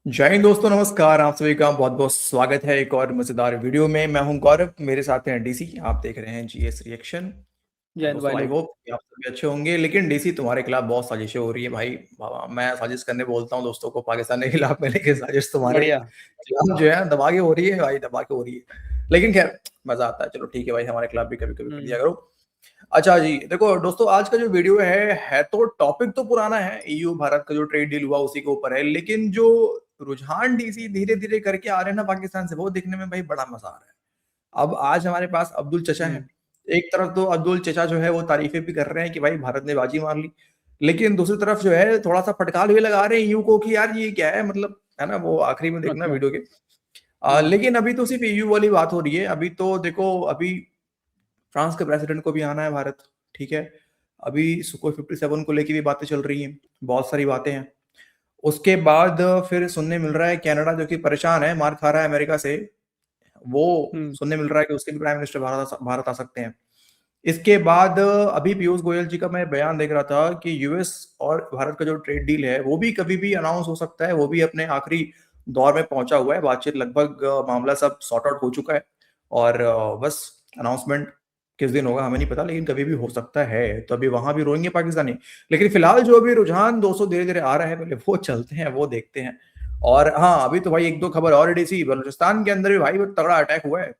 जय हिंद दोस्तों, नमस्कार। आप सभी का बहुत बहुत स्वागत है एक और मजेदार वीडियो में। मैं हूं गौरव, मेरे साथ हैं डीसी। आप देख रहे हैं जीएस रिएक्शन। जैन भाई दोस्तों, आई लोग। होप कि आप सभी अच्छे होंगे। लेकिन डीसी, तुम्हारे खिलाफ बहुत साजिशें हो रही है भाई। बाबा, मैं साजिश करने बोलता हूं दोस्तों को पाकिस्तान के खिलाफ में, लेकिन साजिश तुम्हारे बढ़िया। खिलाफ जो है दबा के हो रही है भाई, दबा के हो रही है। लेकिन खैर, मजा आता है। चलो ठीक है भाई, हमारे खिलाफ भी कभी कभी कर दिया हम्म। करो। अच्छा जी, देखो दोस्तों, आज का जो वीडियो है तो टॉपिक तो पुराना है। ईयू भारत का जो ट्रेड डील हुआ उसी के ऊपर है, लेकिन जो रुझान डीसी धीरे धीरे करके आ रहे हैं ना पाकिस्तान से, वो देखने में भाई बड़ा मजा आ रहा है। अब आज हमारे पास अब्दुल चचा है। हम्म। एक तरफ तो अब्दुल चचा जो है वो तारीफें भी कर रहे हैं कि भाई भारत ने बाजी मार ली, लेकिन दूसरी तरफ जो है थोड़ा सा फटकार भी लगा रहे हैं ईयू को कि यार ये क्या है, मतलब है ना। वो आखिरी में देखना अच्छा। वीडियो के। हम्म। लेकिन अभी तो सिर्फ ईयू वाली बात हो रही है। अभी तो देखो, अभी फ्रांस के प्रेसिडेंट को भी आना है भारत, ठीक है। अभी सुखोई 57 को लेके भी बातें चल रही हैं, बहुत सारी बातें हैं। उसके बाद फिर सुनने मिल रहा है कनाडा जो कि परेशान है, मार खा रहा है अमेरिका से, वो हम्म। सुनने मिल रहा है कि उसके भी प्राइम मिनिस्टर भारत आ सकते हैं। इसके बाद अभी पीयूष गोयल जी का मैं बयान देख रहा था कि यूएस और भारत का जो ट्रेड डील है वो भी कभी भी अनाउंस हो सकता है। वो भी अपने आखिरी दौर में पहुंचा हुआ है। बातचीत लगभग मामला सब सॉर्ट आउट हो चुका है। और बस अनाउंसमेंट किस दिन होगा हमें नहीं पता, लेकिन कभी भी हो सकता है। तो अभी वहां भी रोएंगे पाकिस्तानी। लेकिन फिलहाल जो अभी रुझान 200 धीरे धीरे आ रहा है, पहले वो चलते हैं, वो देखते हैं। और हाँ, अभी तो भाई एक दो खबर और डीसी, बलूचिस्तान के अंदर भी भाई वो तगड़ा अटैक हुआ है।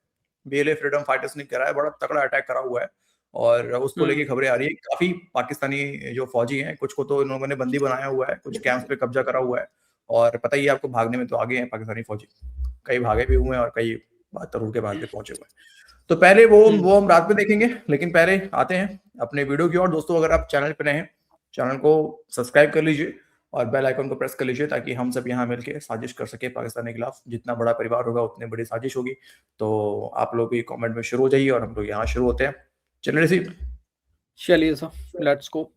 बीएलए फ्रीडम फाइटर्स ने करा है, बड़ा तगड़ा अटैक करा हुआ है। और उसको लेके हम्म। खबरें आ रही है। काफी पाकिस्तानी जो फौजी हैं, कुछ को तो इन लोगों ने बंदी बनाया हुआ है, कुछ कैंप्स पे कब्जा करा हुआ है। और पता ही है आपको, भागने में तो आगे हैं पाकिस्तानी फौजी। कई भागे भी हुए हैं और कई बहादुर के बाद भी पहुंचे हुए हैं। तो पहले वो हम्म। वो हम रात में देखेंगे, लेकिन पहले आते हैं अपने वीडियो की ओर। दोस्तों, अगर आप चैनल पे नए हैं, चैनल को सब्सक्राइब कर लीजिए और बेल आइकन को प्रेस कर लीजिए, ताकि हम सब यहाँ मिलकर साजिश कर सके पाकिस्तान के खिलाफ। जितना बड़ा परिवार होगा उतनी बड़ी साजिश होगी। तो आप लोग भी कमेंट में शुरू हो जाइए और हम लोग यहाँ शुरू होते हैं। चलिए रिसीव। चलिए सर, लेट्स गो।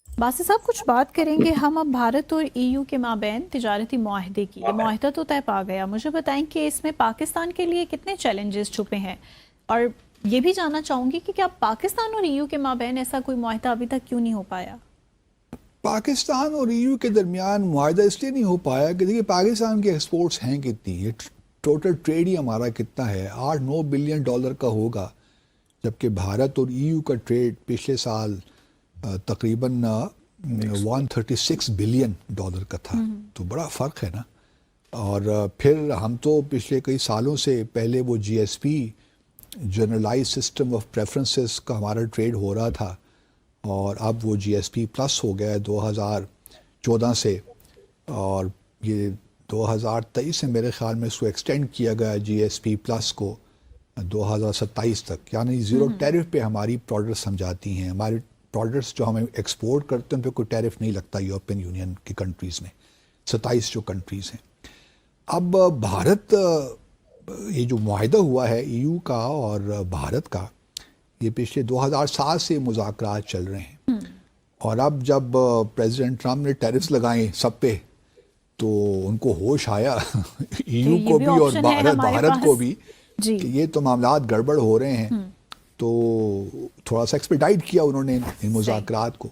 बासित साहब, कुछ बात करेंगे हम अब भारत और ईयू के माबैन तिजारती मुआहदे की। ये मुआहदा तो तय पा गया, मुझे बताएं कि इसमें पाकिस्तान के लिए कितने चैलेंजेस छुपे हैं। और ये भी जानना चाहूंगी कि क्या पाकिस्तान और ईयू के माबैन ऐसा कोई मुआहदा अभी तक क्यों नहीं हो पाया। पाकिस्तान और ईयू के दरमियान मुआहदा इसलिए नहीं हो पाया कि देखिए पाकिस्तान के एक्सपोर्ट्स हैं कितनी, ये टोटल ट्रेड ही हमारा कितना है, 8-9 बिलियन डॉलर का होगा। जबकि भारत और ईयू का ट्रेड पिछले साल तकरीबन 136 बिलियन डॉलर का था। तो बड़ा फ़र्क है ना। और फिर हम तो पिछले कई सालों से पहले वो GSP, generalise system of preferences का हमारा ट्रेड हो रहा था, और अब वो जीएसपी प्लस हो गया है 2014 से। और ये 2023 से मेरे ख्याल में इसको एक्सटेंड किया गया जीएसपी प्लस को 2027 तक, यानी ज़ीरो टैरिफ पे हमारी प्रोडक्ट्स हम जाती हैं। हमारे प्रोडक्ट्स जो हम एक्सपोर्ट करते हैं उन पर कोई टैरिफ नहीं लगता यूरोपियन यूनियन की कंट्रीज़ में, 27 जो कंट्रीज़ हैं। अब भारत, ये जो मुआहदा हुआ है ईयू का और भारत का, ये पिछले 2007 से मुज़ाकरात चल रहे हैं। और अब जब प्रेसिडेंट ट्रम्प ने टैरिफ्स लगाए सब पे, तो उनको होश आया तो ईयू ये को भी भी और ऑप्शन है हमारे भारत को पास। भी जी। कि ये तो मामलात गड़बड़ हो रहे हैं। तो थोड़ा सा एक्सपेडाइट किया उन्होंने इन मुज़ाकरात को।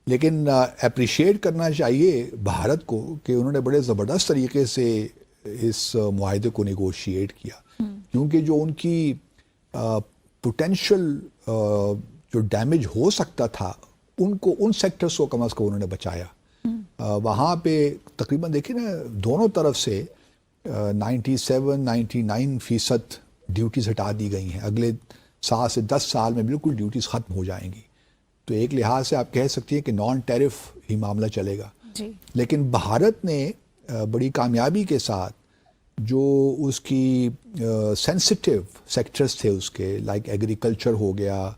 लेकिन अप्रिशिएट करना चाहिए भारत को कि उन्होंने बड़े ज़बरदस्त तरीके से इस मुआहदे को नेगोशिएट किया। क्योंकि जो उनकी पोटेंशियल जो डैमेज हो सकता था, उनको उन सेक्टर्स को कम अज़ कम उन्होंने बचाया। वहाँ पे तकरीबन देखिए ना, दोनों तरफ से 97-99% ड्यूटीज़ हटा दी गई हैं। अगले 7 से 10 साल में बिल्कुल ड्यूटीज़ ख़त्म हो जाएंगी। तो एक लिहाज से आप कह सकती हैं कि नॉन टैरिफ ही मामला चलेगा। जी। लेकिन भारत ने बड़ी कामयाबी के साथ जो उसकी सेंसिटिव सेक्टर्स थे उसके, लाइक एग्रीकल्चर हो गया,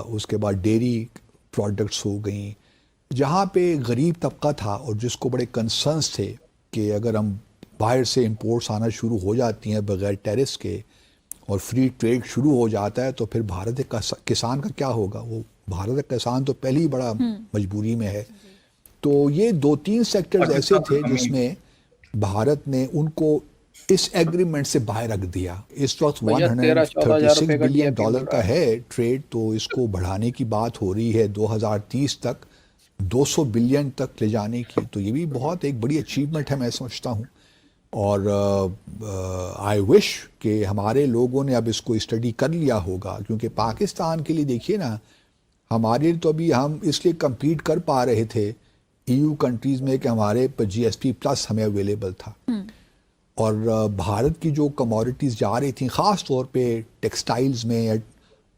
उसके बाद डेयरी प्रोडक्ट्स हो गई, जहाँ पे गरीब तबका था और जिसको बड़े कंसर्न्स थे कि अगर हम बाहर से इंपोर्ट्स आना शुरू हो जाती हैं बगैर टैरिफ्स के और फ्री ट्रेड शुरू हो जाता है, तो फिर भारत के किसान का क्या होगा। वो भारत का किसान तो पहले ही बड़ा मजबूरी में है। तो ये 2-3 सेक्टर्स ऐसे थे जिसमें भारत ने उनको इस एग्रीमेंट से बाहर रख दिया। इस वक्त भैया 13-14 हज़ार 136 रुपये का बिलियन टीएपी डॉलर मिल का रहा है। है ट्रेड, तो इसको बढ़ाने की बात हो रही है 2030 तक 200 बिलियन तक ले जाने की, तो ये भी बहुत एक बड़ी अचीवमेंट है मैं समझता हूँ। और आई विश कि हमारे लोगों ने अब इसको स्टडी कर लिया होगा, क्योंकि पाकिस्तान के लिए देखिए ना, हमारे तो अभी हम इसलिए compete कर पा रहे थे EU कंट्रीज़ में कि हमारे पर GSP प्लस हमें अवेलेबल था। और भारत की जो कमोडिटीज़ जा रही थी, ख़ास तौर पे टेक्सटाइल्स में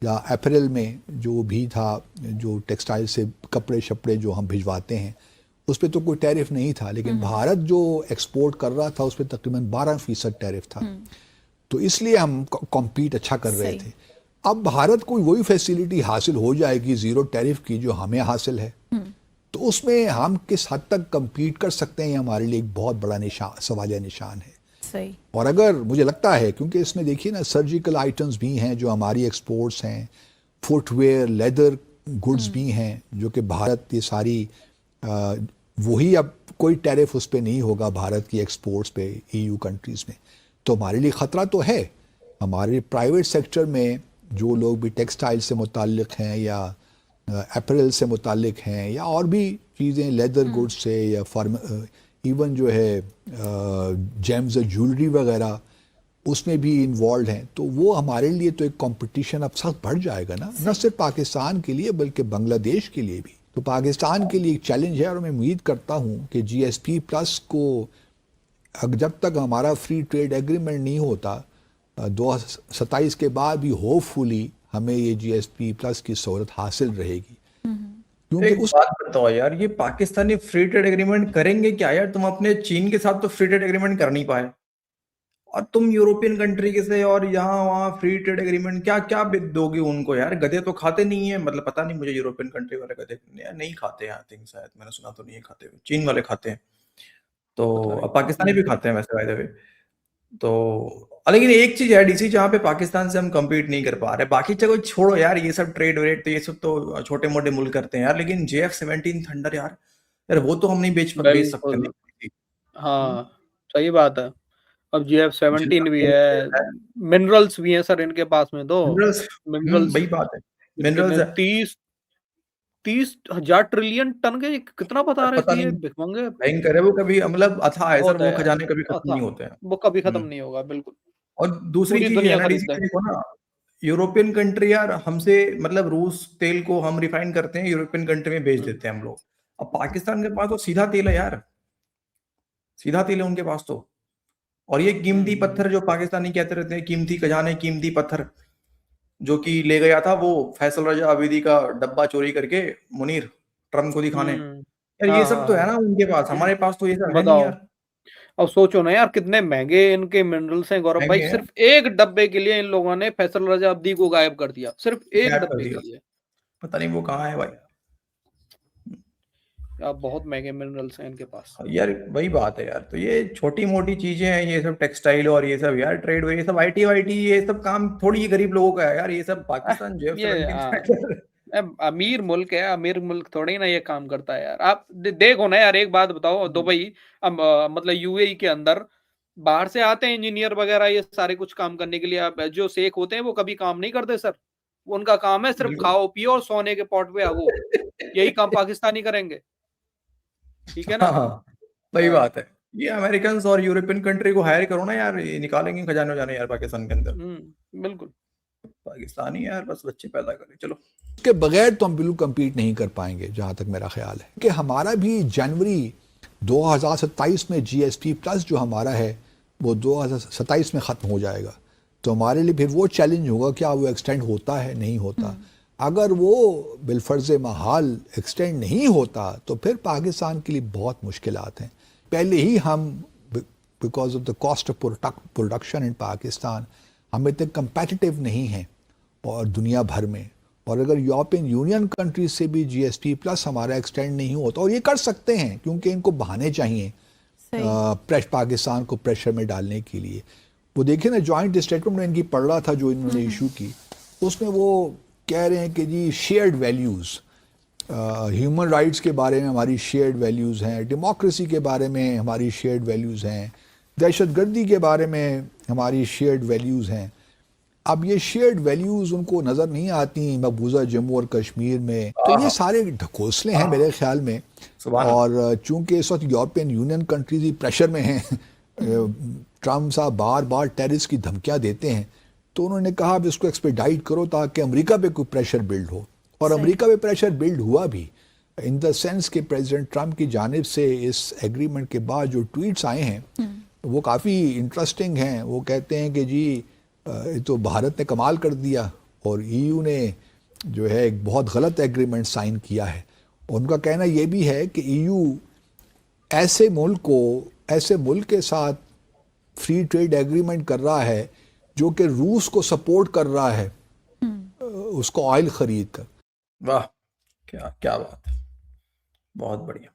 या अपैरल में जो भी था, जो टेक्सटाइल से कपड़े शपड़े जो हम भिजवाते हैं, उस पर तो कोई टैरिफ नहीं था, लेकिन भारत जो एक्सपोर्ट कर रहा था उस पर तकरीबन 12% टैरिफ था। तो इसलिए हम कॉम्पीट अच्छा कर रहे थे। अब भारत को वही फैसिलिटी हासिल हो जाएगी ज़ीरो टैरिफ की जो हमें हासिल है, तो उसमें हम किस हद तक कम्पीट कर सकते हैं, ये हमारे लिए एक बहुत बड़ा सवालिया निशान है। सही। और अगर मुझे लगता है, क्योंकि इसमें देखिए ना, सर्जिकल आइटम्स भी हैं जो हमारी एक्सपोर्ट्स हैं, फुटवेयर, लेदर गुड्स भी हैं जो कि भारत ये सारी वही, अब कोई टैरिफ उस पर नहीं होगा भारत की एक्सपोर्ट्स पे EU कंट्रीज़ में। तो हमारे लिए ख़तरा तो है। हमारे प्राइवेट सेक्टर में जो लोग भी टेक्सटाइल से मुताल्लिक हैं या अपैरल से मुताल्लिक हैं या और भी चीज़ें लेदर गुड्स से या इवन जो है जेम्स ज्वेलरी वगैरह, उसमें भी इन्वॉल्व हैं, तो वो हमारे लिए तो एक कंपटीशन अब सख्त बढ़ जाएगा ना, न सिर्फ पाकिस्तान के लिए बल्कि बांग्लादेश के लिए भी। तो पाकिस्तान के लिए एक चैलेंज है, और मैं उम्मीद करता हूँ कि GSP प्लस को जब तक हमारा फ्री ट्रेड एग्रीमेंट नहीं होता 2027 के बाद भी होपफुली हमें ये GSP प्लस की सहूलत हासिल रहेगी। क्योंकि एक बात बताओ यार, ये पाकिस्तानी फ्री ट्रेड एग्रीमेंट करेंगे क्या यार? तुम अपने चीन के साथ तो फ्री ट्रेड एग्रीमेंट कर नहीं पाए, और तुम यूरोपियन कंट्री के से और यहाँ वहाँ फ्री ट्रेड एग्रीमेंट क्या क्या दोगे उनको यार? गधे तो खाते नहीं है, मतलब पता नहीं मुझे, यूरोपियन कंट्री वाले गधे नहीं खाते हैं, आई थिंक, शायद मैंने सुना तो नहीं है खाते हुए, चीन वाले खाते हैं, तो अब पाकिस्तानी भी खाते हैं वैसे, बाय द वे। तो लेकिन एक चीज है डीसी, जहाँ पे पाकिस्तान से हम कम्पीट नहीं कर पा रहे, बाकी जगह छोड़ो यार, ये सब ट्रेड वेड तो ये सब तो छोटे मोटे मुल्क करते हैं यार, लेकिन JF-17 थंडर यार, वो तो हम नहीं बेच सकते बिल्कुल। नहीं। हाँ, सही बात है। अब GF-17 भी जितना है, मिनरल्स भी हैं सर इनके पास में तो। मिनरल्स, मिनरल्स वही बात है, कितने मिनरल्स है। 30,000 ट्रिलियन टन के, कितना बता रहे पता थे ये नहीं, भिखमंगे। भयंकर है वो, कभी मतलब अथाह है सर, बहुत है वो यार, खजाने कभी खत्म था, नहीं होते हैं। वो कभी खत्म हम्म। नहीं होगा, बिल्कुल। और दूसरी पूरी चीज ये है दुनिया ना डीसी, खरीदता है। देखो ना, यूरोपियन कंट्री यार हमसे, मतलब रूस तेल को हम रिफाइन करते हैं, यूरोपियन कंट्री में बेच देते हैं हम लोग। अब पाकिस्तान के पास तो सीधा तेल है यार, सीधा तेल है उनके पास तो। और ये कीमती पत्थर जो पाकिस्तानी कहते रहते हैं, कीमती खजाने, कीमती पत्थर, जो कि ले गया था वो फैसल रजा अबीदी का डब्बा चोरी करके मुनीर ट्रम्प को दिखाने, यार ये हाँ सब हाँ तो है हाँ। ना उनके पास, हमारे पास तो ये सब है नहीं बताओ, यार। अब सोचो ना यार, कितने महंगे इनके मिनरल्स हैं गौरव भाई। महंगे हैं, सिर्फ एक डब्बे के लिए इन लोगों ने फैसल रजा अब्दी को गायब कर दिया, सिर्फ एक गायब कर डब्बे के दिया, लिए। पता नहीं वो कहाँ है भाई। अब बहुत महंगे मिनरल्स हैं इनके पास। यार वही बात है यार, तो ये छोटी मोटी चीजें हैं, ये सब टेक्सटाइल और ये सब यार ट्रेड, ये सब IT वाईटी, ये सब काम थोड़ी ही गरीब लोगों का है यार, ये सब पाकिस्तान ये JF-17 अमीर मुल्क है, अमीर मुल्क थोड़ी ना ये काम करता है यार। आप देखो ना यार, एक बात बताओ, दुबई मतलब UAE के अंदर बाहर से आते हैं इंजीनियर वगैरह ये सारे कुछ काम करने के लिए। अब जो शेख होते हैं वो कभी काम नहीं करते सर, उनका काम है सिर्फ बिल्कुल। खाओ पियो और सोने के पॉट पे आगो। यही काम पाकिस्तानी करेंगे, ठीक है ना। हाँ, वही हाँ। बात है। ये अमेरिकन और यूरोपियन कंट्री को हायर करो ना यार, ये निकालेंगे खजाने वजाने यार पाकिस्तान के अंदर। बिल्कुल। पाकिस्तानी यार बस बच्चे पैदा करें, चलो। के बगैर तो हम बिल्कुल कम्पीट नहीं कर पाएंगे, जहाँ तक मेरा ख्याल है कि हमारा भी जनवरी 2027 में GSP प्लस जो हमारा है वो 2027 में ख़त्म हो जाएगा। तो हमारे लिए फिर वो चैलेंज होगा, क्या वो एक्सटेंड होता है, नहीं होता। अगर वो बिलफर्ज महाल एक्सटेंड नहीं होता तो फिर पाकिस्तान के लिए बहुत मुश्किलात हैं। पहले ही हम because of the cost of production in Pakistan हम इतने कंपेटिटिव नहीं हैं और दुनिया भर में। और अगर यूरोपियन यूनियन कंट्रीज से भी GSP प्लस हमारा एक्सटेंड नहीं होता, और ये कर सकते हैं क्योंकि इनको बहाने चाहिए पाकिस्तान को प्रेशर में डालने के लिए। वो देखिए ना, जॉइंट स्टेटमेंट में इनकी पढ़ रहा था जो इन्होंने इशू की, उसमें वो कह रहे हैं कि जी शेयर्ड वैल्यूज़, ह्यूमन राइट्स के बारे में हमारी शेयर्ड वैल्यूज़ हैं, डेमोक्रेसी के बारे में हमारी शेयर्ड वैल्यूज़ हैं, दहशतगर्दी के बारे में हमारी शेयर्ड वैल्यूज़ हैं। अब ये शेयर्ड वैल्यूज उनको नज़र नहीं आती मकबूजा जम्मू और कश्मीर में, तो ये आहा, सारे ढकोसले हैं आहा, मेरे ख्याल में। सुभान अल्लाह। और चूंकि इस वक्त यूरोपियन यूनियन कंट्रीज ही प्रेशर में हैं, ट्रम्प साहब बार बार टेररिस्ट की धमकियां देते हैं, तो उन्होंने कहा अब इसको एक्सपेडाइट करो ताकि अमेरिका पे कोई प्रेशर बिल्ड हो। और सही। अमेरिका पे प्रेशर बिल्ड हुआ भी, इन द सेंस कि प्रेसिडेंट ट्रम्प की जानिब से इस एग्रीमेंट के बाद जो ट्वीट्स आए हैं वो काफ़ी इंटरेस्टिंग हैं। वो कहते हैं कि जी ये तो भारत ने कमाल कर दिया और ईयू ने जो है एक बहुत गलत एग्रीमेंट साइन किया है। उनका कहना यह भी है कि ईयू ऐसे मुल्क के साथ फ्री ट्रेड एग्रीमेंट कर रहा है जो कि रूस को सपोर्ट कर रहा है उसको ऑयल खरीद कर। वाह, क्या क्या बात है, बहुत बढ़िया।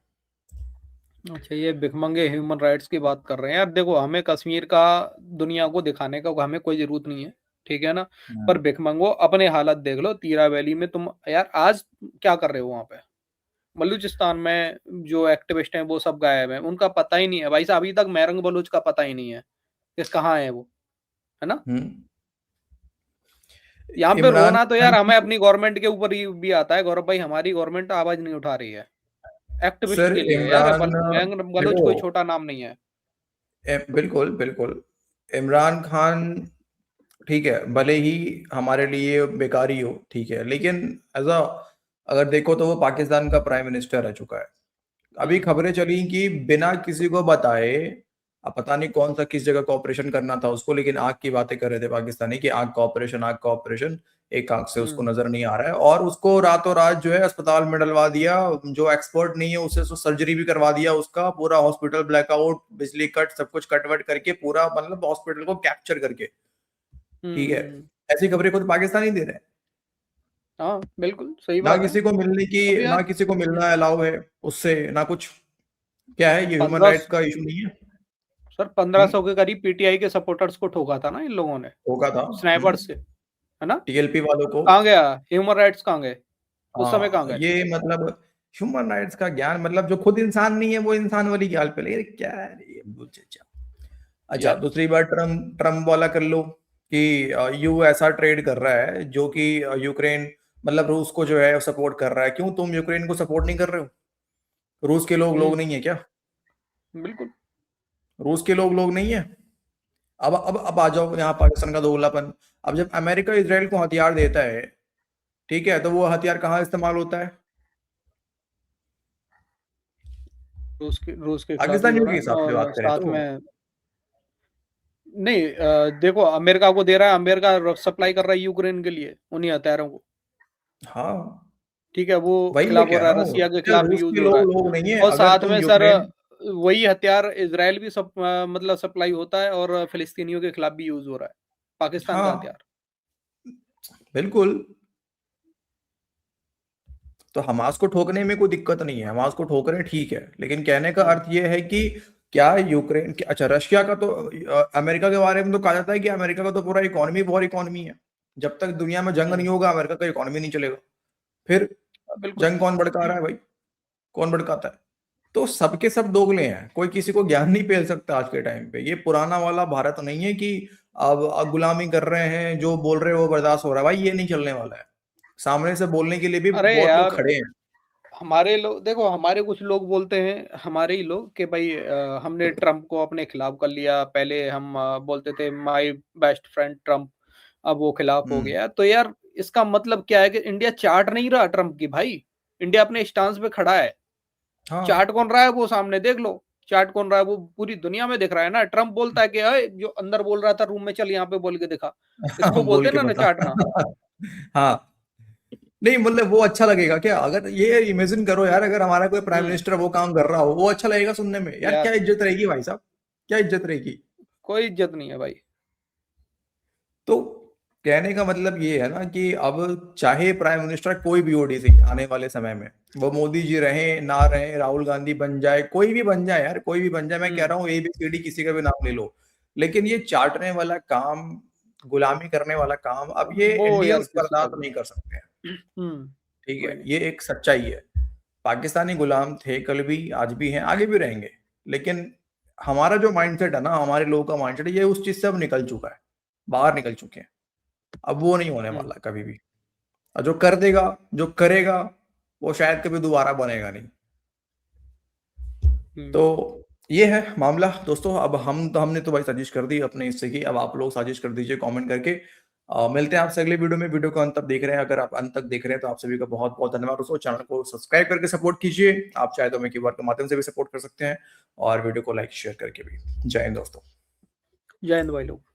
अच्छा, ये भिखमंगे ह्यूमन राइट्स की बात कर रहे हैं यार। देखो, हमें कश्मीर का दुनिया को दिखाने का हमें कोई जरूरत नहीं है, ठीक है ना। पर भिखमंगो अपने हालत देख लो। तीरा वैली में तुम यार आज क्या कर रहे हो वहां पे? बलूचिस्तान में जो एक्टिविस्ट हैं वो सब गायब हैं, उनका पता ही नहीं है भाई साहब। अभी तक मैरंग बलूच का पता ही नहीं है कि कहाँ है वो, है ना। हम्म। यहाँ पे इमरान रोना तो खान यार हमें की अपनी गवर्नमेंट के ऊपर ही भी आता है गौरव भाई। हमारी गवर्नमेंट आवाज नहीं उठा रही है एक्टिविस्ट सर, के लिए यार। इमरान मैरंग बलूच देखो, कोई छोटा नाम नहीं है। बिल्कुल बिल्कुल, इमरान खान ठीक है, भले ही हमारे लिए बेकार ही हो, ठीक है, लेकिन एज अ अगर देखो तो वो पाकिस्तान का प्राइम मिनिस्टर रह चुका है। अभी खबरें चली कि बिना किसी को बताए, अब पता नहीं कौन सा किस जगह का ऑपरेशन करना था उसको, लेकिन आंख की बातें कर रहे थे पाकिस्तानी कि आंख का ऑपरेशन, आंख का ऑपरेशन, एक आंख से उसको नजर नहीं आ रहा है, और उसको रातों रात जो है अस्पताल में डलवा दिया। जो एक्सपर्ट नहीं है उससे सर्जरी भी करवा दिया, उसका पूरा हॉस्पिटल ब्लैकआउट, बिजली कट, सब कुछ कट वट करके, पूरा मतलब हॉस्पिटल को कैप्चर करके, ठीक है। ऐसी खबरें खुद पाकिस्तान ही दे रहे हैं। हाँ बिल्कुल सही ना बात है। किसी को मिलने की, अब ना यार किसी को मिलना अलाउ है उससे, ना कुछ। क्या है ये, ह्यूमन 15 राइट्स का इशू नहीं है? सर 1500 के करीब पीटीआई के सपोर्टर्स को ठोका था ना इन लोगों ने, होगा था। स्नाइपर से, है ना। टीएलपी वालों को। कहाँ गया ह्यूमन राइट्स, कहाँ गए उस समय, कहाँ हाँ, गए? ये मतलब ह्यूमन राइट्स का ज्ञान, मतलब जो खुद इंसान नहीं है वो इंसान वाली गाल पे ले, क्या है ये बुलशिट। अच्छा, यार दूसरी बात ट्रम्प ट्रम्प वाला कर लो कि यू ऐसा ट्रेड कर रहा है जो कि यूक्रेन, मतलब रूस को जो है सपोर्ट कर रहा है। क्यों तुम यूक्रेन को सपोर्ट नहीं कर रहे हो? रूस के लोग लोग नहीं है क्या? बिल्कुल। रूस के लोग लोग नहीं है। अब आ जाओ यहाँ पाकिस्तान का दोगलापन। अब जब अमेरिका इजराइल को हथियार देता है, ठीक है, तो वो हथियार कहाँ इस्तेमाल होता है? रूस के खिलाफ भी हो पाकिस्तानियों रहा के है हिसाब से बात और करें साथ तो। में नहीं, देखो अमेरिका को दे रहा है, अमेरिका सप्लाई कर रहा है यूक्रेन के लिए उन्हीं हथियारों को, हाँ, ठीक है। वो वही मैं खिलाफ हो कह रहा रहा है, हूँ, रसिया के क्या खिलाफ भी रूस यूज के हो रहा लोग है। लोग नहीं है? और अगर साथ तुम में सर यूक्रेन, वही हथियार इसराइल भी मतलब सप्लाई होता है और फिलिस्तीनियों के खिलाफ भी यूज हो रहा है, पाकिस्तान का हाँ हथियार। बिल्कुल, तो हमास को ठोकने में कोई दिक्कत नहीं है, हमास को ठोक रहे हैं, ठीक है, लेकिन कहने का अर्थ ये है कि क्या यूक्रेन के, अच्छा रशिया का तो अमेरिका के बारे में तो कहा जाता है कि अमेरिका का तो पूरा इकोनॉमी वॉर इकोनॉमी है। जब तक दुनिया में जंग नहीं होगा अमेरिका का इकोनॉमी नहीं चलेगा। फिर बिल्कुल। जंग कौन भड़का रहा है भाई? कौन भड़काता है? तो सबके सब दोगले हैं, कोई किसी को ज्ञान नहीं पेल सकता आज के टाइम पे। ये पुराना वाला भारत नहीं है कि अब गुलामी कर रहे हैं, जो बोल रहे हैं वो बर्दाश्त हो रहा है, भाई ये नहीं चलने वाला है। सामने से बोलने के लिए भी अरे बहुत लोग यार, खड़े हैं। हमारे लोग देखो, हमारे कुछ लोग बोलते हैं, हमारे ही लोग, कि भाई हमने ट्रम्प को अपने खिलाफ कर लिया। पहले हम बोलते थे माय बेस्ट फ्रेंड ट्रम्प, अब वो खिलाफ हो गया। तो यार इसका मतलब क्या है कि इंडिया चाट नहीं रहा ट्रम्प की भाई। इंडिया अपने स्टांस पे खड़ा है। हाँ चाट कौन रहा है वो सामने देख लो। चाट कौन रहा है वो पूरी दुनिया में दिख रहा है ना। ट्रम्प बोलता है कि अरे जो अंदर बोल रहा था रूम में, चल यहाँ पे बोल के दिखा। इसको बोल बोलते के हैं ना बता। चाटना। हाँ, नहीं मतलब वो अच्छा लगेगा क्या? अगर ये इमेजिन करो यार, अगर हमारा कोई प्राइम हम्म मिनिस्टर वो काम कर रहा हो, वो अच्छा लगेगा सुनने में यार? क्या यार इज्जत रहेगी भाई साहब, क्या इज्जत रहेगी? कोई इज्जत नहीं है भाई। तो कहने का मतलब ये है ना कि अब चाहे प्राइम मिनिस्टर कोई भी ओडीसी आने वाले समय में, वो मोदी जी रहे ना रहे, राहुल गांधी बन जाए, कोई भी बन जाए यार, कोई भी बन जाए, मैं कह रहा हूँ एबीसीडी किसी का भी नाम ले लो, लेकिन ये चाटने वाला काम, गुलामी करने वाला काम, अब ये वो यार इंडियंस किसी का बर्दाश्त भी नहीं कर सकते हैं। हम्म ठीक कोई है, नहीं। ये एक सच्चाई है। पाकिस्तानी गुलाम थे कल भी, आज भी हैं, आगे भी रहेंगे, लेकिन हमारा जो माइंडसेट है ना, हमारे लोगों का माइंडसेट, ये उस चीज से अब निकल चुका है, बाहर निकल चुके हैं। अब वो नहीं होने वाला कभी भी। और जो कर देगा, जो करेगा, वो शायद कभी दोबारा बनेगा नहीं। तो ये है मामला दोस्तों। अब हमने तो भाई साजिश कर दी अपने हिस्से की, अब आप लोग साजिश कर दीजिए कमेंट करके। मिलते हैं आपसे अगले वीडियो में। वीडियो को अंत तक देख रहे हैं, अगर आप अंत तक देख रहे हैं तो आप सभी का बहुत-बहुत धन्यवाद दोस्तों। चैनल को सब्सक्राइब करके सपोर्ट कीजिए। आप चाहे तो हमें क्यूआर के माध्यम से भी सपोर्ट कर सकते हैं और वीडियो को लाइक शेयर करके भी। जय हिंद दोस्तों। जय हिंद भाई लोग।